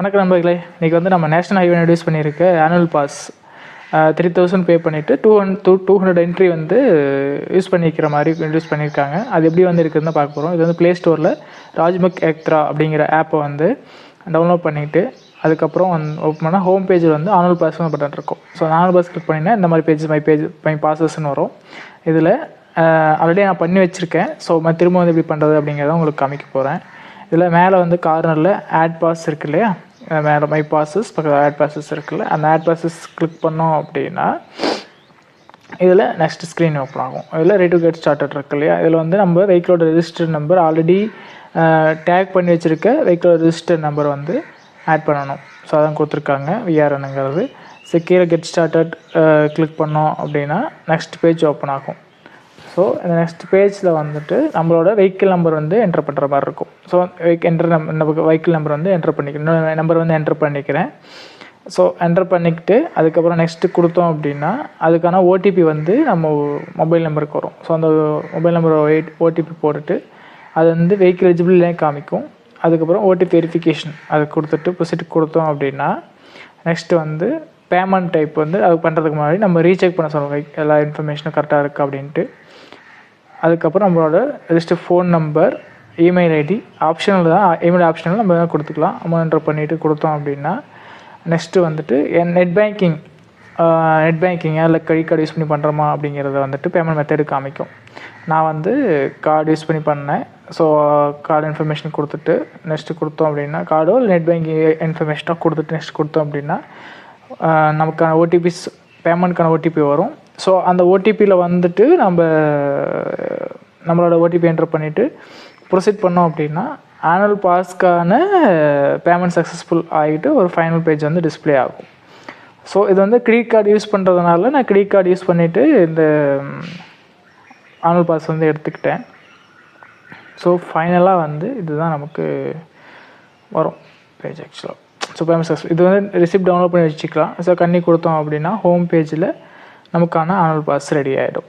வணக்கம் நண்பர்களே. இன்றைக்கி வந்து நம்ம நேஷனல் ஹைவே இன்ட்ரடியூஸ் பண்ணியிருக்க ஆனுவல் பாஸ் 3000 பே பண்ணிவிட்டு 200 என்ட்ரி வந்து யூஸ் பண்ணிக்கிற மாதிரி இன்ட்ரடியூஸ் பண்ணியிருக்காங்க. அது எப்படி வந்து இருக்குதுன்னு பார்க்க போகிறோம். இது வந்து ப்ளே ஸ்டோரில் ராஜ்முக் எக்த்ரா அப்படிங்கிற ஆப்பை வந்து டவுன்லோட் பண்ணிவிட்டு அதுக்கப்புறம் ஓப்பன் பண்ணால் ஹோம் பேஜில் வந்து ஆனுவல் பாஸ்னு பட்டன் இருக்கும். ஸோ ஆனுவல் பாஸ் கிளிக் பண்ணிங்கன்னா இந்த மாதிரி மை பாசஸ்ன்னு வரும். இதில் ஆல்ரெடி நான் பண்ணி வச்சுருக்கேன். ஸோ திரும்ப வந்து எப்படி பண்ணுறது அப்படிங்கிறத உங்களுக்கு காமிக்க போகிறேன். இதில் மேலே வந்து கார்னரில் ஆட் பாஸ் இருக்கு இல்லையா, மேலே மை பாசஸ் பக்கத்தில் ஆட் பாசஸ் இருக்குல்ல, அந்த ஆட் பாசஸ் கிளிக் பண்ணோம் அப்படின்னா இதில் நெக்ஸ்ட் ஸ்க்ரீன் ஓப்பன் ஆகும். இதில் ரெடி டு கெட் ஸ்டார்டட் இருக்கு இல்லையா, இதில் வந்து நம்ம வெஹிக்கிளோட ரெஜிஸ்டர் நம்பர் ஆல்ரெடி டேக் பண்ணி வச்சுருக்க வெஹிக்கிளோட ரெஜிஸ்டர் நம்பர் வந்து ஆட் பண்ணணும். ஸோ அதான் கொடுத்துருக்காங்க விஆர்என்னுங்கிறது. கீழே கெட் ஸ்டார்டட் கிளிக் பண்ணோம் அப்படின்னா நெக்ஸ்ட் பேஜ் ஓப்பன் ஆகும். ஸோ இந்த நெக்ஸ்ட் பேஜில் வந்துட்டு நம்மளோட வெஹிக்கிள் நம்பர் வந்து என்ட்ரு பண்ணுற மாதிரி இருக்கும். ஸோ வெஹிக்கிள் நம்பர் வந்து என்ட்ரு பண்ணிக்கிறேன், நம்பர் வந்து என்ட்ரு பண்ணிக்கிறேன். ஸோ என்ட்ரு பண்ணிக்கிட்டு அதுக்கப்புறம் நெக்ஸ்ட்டு கொடுத்தோம் அப்படின்னா அதுக்கான ஓடிபி வந்து நம்ம மொபைல் நம்பருக்கு வரும். ஸோ அந்த மொபைல் நம்பர் ஓடிபி போட்டுட்டு அது வந்து வெஹிக்கிள் எலிஜிபிள்லேயே காமிக்கும். அதுக்கப்புறம் ஓடிபி வெரிஃபிகேஷன் அது கொடுத்துட்டு ப்ரொசீட் கொடுத்தோம் அப்படின்னா நெக்ஸ்ட்டு வந்து பேமெண்ட் டைப் வந்து அது பண்ணுறதுக்கு முன்னாடி நம்ம ரீசெக் பண்ண சொல்லுவோம் எல்லா இன்ஃபர்மேஷனும் கரெக்டாக இருக்குது அப்படின்ட்டு. அதுக்கப்புறம் நம்மளோட register phone number, email ID optional தான், இமெயில் ஆப்ஷனல் நம்ம கொடுத்துக்கலாம். அமௌண்ட் என்ட்ரு பண்ணிவிட்டு கொடுத்தோம் அப்படின்னா நெக்ஸ்ட்டு வந்துட்டு நெட் பேங்கிங்காக இல்லை கிரெடிட் கார்டு யூஸ் பண்ணி பண்ணுறோமா அப்படிங்கிறத வந்துட்டு பேமெண்ட் மெத்தடு காமிக்கும். நான் வந்து கார்டு யூஸ் பண்ணி பண்ணேன். ஸோ கார்டு இன்ஃபர்மேஷன் கொடுத்துட்டு நெக்ஸ்ட்டு கொடுத்தோம் அப்படின்னா கார்டோ இல்லை நெட் பேங்கிங் இன்ஃபர்மேஷனோ கொடுத்துட்டு நெக்ஸ்ட் கொடுத்தோம் அப்படின்னா நமக்கான ஓடிபிஸ் பேமெண்ட்க்கான ஓடிபி வரும். ஸோ அந்த ஓடிபியில் வந்துட்டு நம்மளோட ஓடிபி என்ட்ரு பண்ணிவிட்டு ப்ரொசீட் பண்ணோம் அப்படின்னா ஆனுவல் பாஸ்க்கான பேமெண்ட் சக்ஸஸ்ஃபுல் ஆகிட்டு ஒரு ஃபைனல் பேஜ் வந்து டிஸ்பிளே ஆகும். ஸோ இது வந்து கிரெடிட் கார்டு யூஸ் பண்ணுறதுனால நான் கிரெடிட் கார்டு யூஸ் பண்ணிவிட்டு இந்த ஆனுவல் பாஸ் வந்து எடுத்துக்கிட்டேன். ஸோ ஃபைனலாக வந்து இதுதான் நமக்கு வரும் பேஜ் ஆக்சுவலாக. ஸோ பேமெண்ட் சக்ஸஸ் இது வந்து ரிசிப்ட் டவுன்லோட் பண்ணி வச்சுக்கலாம். ஸோ கொடுத்தோம் அப்படின்னா ஹோம் பேஜில் நமக்கான ஆனுவல் பாஸ் ரெடி ஆகிடும்.